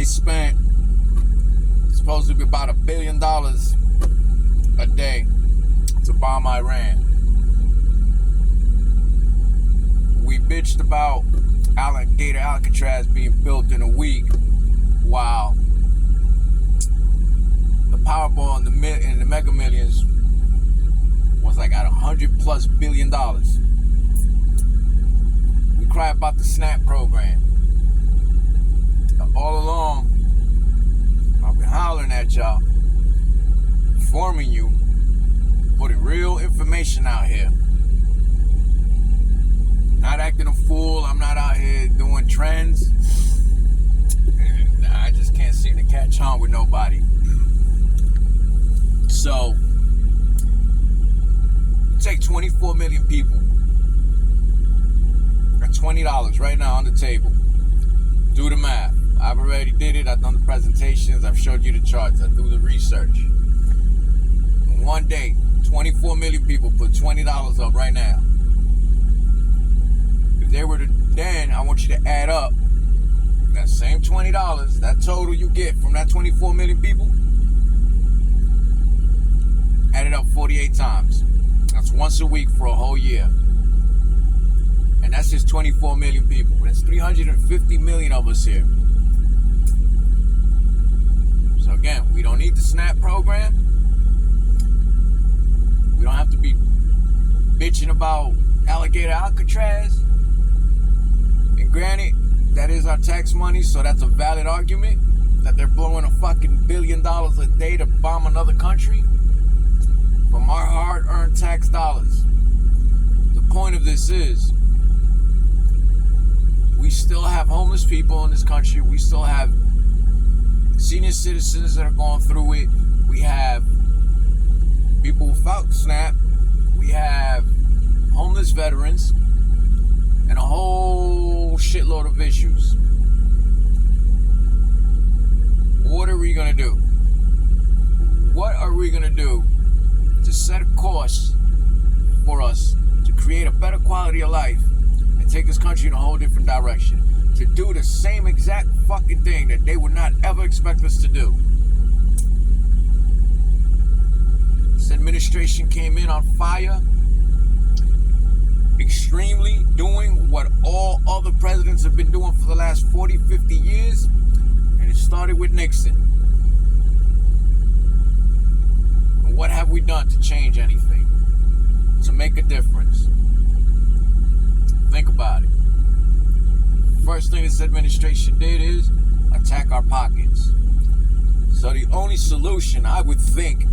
spent supposed to be about $1 billion a day to bomb Iran. We bitched about Alligator Alcatraz being built in a week, while the Powerball in the Mega Millions was like at $100+ billion. We cry about the SNAP program. All along, I've been hollering at y'all, informing you, putting real information out here. Not acting a fool. I'm not out here doing trends. And I just can't seem to catch on with nobody. So, you take 24 million people at $20 right now on the table. Do the math. I've already did it. I've done the presentations. I've showed you the charts. I do the research. In one day, 24 million people put $20 up right now. If they were to, then I want you to add up that same $20, that total you get from that 24 million people, add it up 48 times. That's once a week for a whole year. And that's just 24 million people. That's 350 million of us here. So again, we don't need the SNAP program. We don't have to be bitching about Alligator Alcatraz. And granted, that is our tax money, so that's a valid argument that they're blowing a fucking $1 billion a day to bomb another country from our hard-earned tax dollars. The point of this is, we still have homeless people in this country. We still have senior citizens that are going through it. We have people without SNAP. We have homeless veterans and a whole shitload of issues. What are we going to do? What are we going to do to set a course for us to create a better quality of life and take this country in a whole different direction? To do the same exact fucking thing that they would not ever expect us to do. This administration came in on fire, extremely, doing what all other presidents have been doing for the last 40, 50 years, and it started with Nixon. And what have we done to change anything? To make a difference? Think about it. First thing this administration did is attack our pockets. So the only solution, I would think,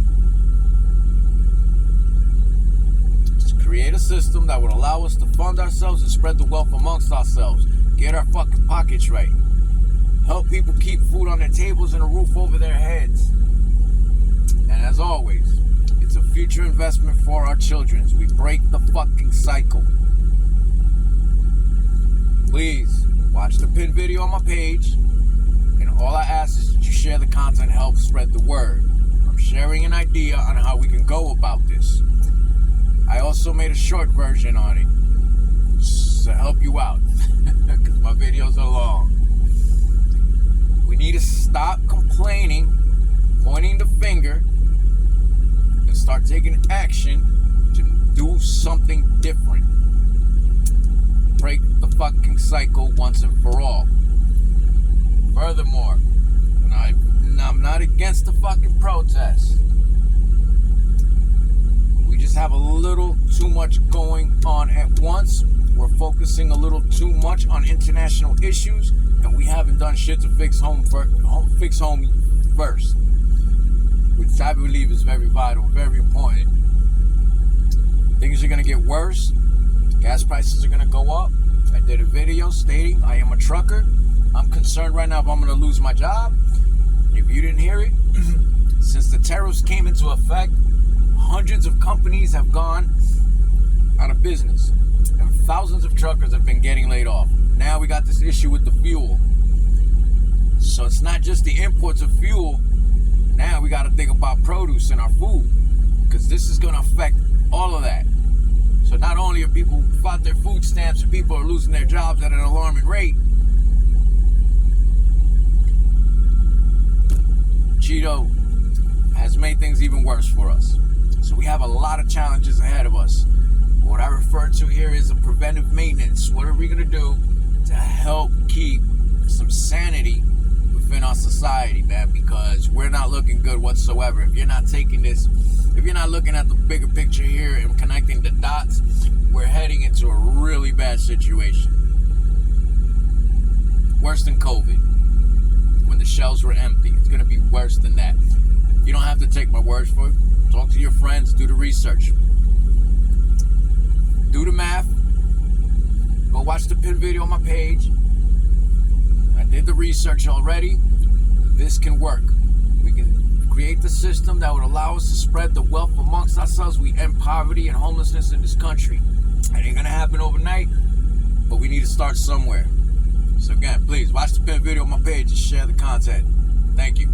is to create a system that would allow us to fund ourselves and spread the wealth amongst ourselves. Get our fucking pockets right. Help people keep food on their tables and a roof over their heads. And as always, it's a future investment for our children. We break the fucking cycle. Please, watch the pinned video on my page, and all I ask is that you share the content, help spread the word. I'm sharing an idea on how we can go about this. I also made a short version on it to help you out, because my videos are long. We need to stop complaining, pointing the finger, and start taking action to do something different. Break the fucking cycle once and for all. Furthermore, I'm not against the fucking protests. We just have a little too much going on at once. We're focusing a little too much on international issues, and we haven't done shit to fix home first, which I believe is very vital, very important. Things are gonna get worse. Gas prices are going to go up. I did a video stating I am a trucker. I'm concerned right now if I'm going to lose my job. If you didn't hear it, since the tariffs came into effect, hundreds of companies have gone out of business. And thousands of truckers have been getting laid off. Now we got this issue with the fuel. So it's not just the imports of fuel. Now we got to think about produce in our food, because this is going to affect all of that. So not only are people without their food stamps and people are losing their jobs at an alarming rate, getting worse for us. So we have a lot of challenges ahead of us. What I refer to here is a preventive maintenance. What are we going to do to help keep some sanity within our society, man? Because we're not looking good whatsoever. If you're not taking this, if you're not looking at the bigger picture here and connecting the dots, we're heading into a really bad situation. Worse than COVID, when the shelves were empty. It's going to be worse than that. You don't have to take my words for it. Talk to your friends, do the research. Do the math. Go watch the pinned video on my page. I did the research already. This can work. We can create the system that would allow us to spread the wealth amongst ourselves. We end poverty and homelessness in this country. It ain't gonna happen overnight, but we need to start somewhere. So again, please watch the pinned video on my page and share the content. Thank you.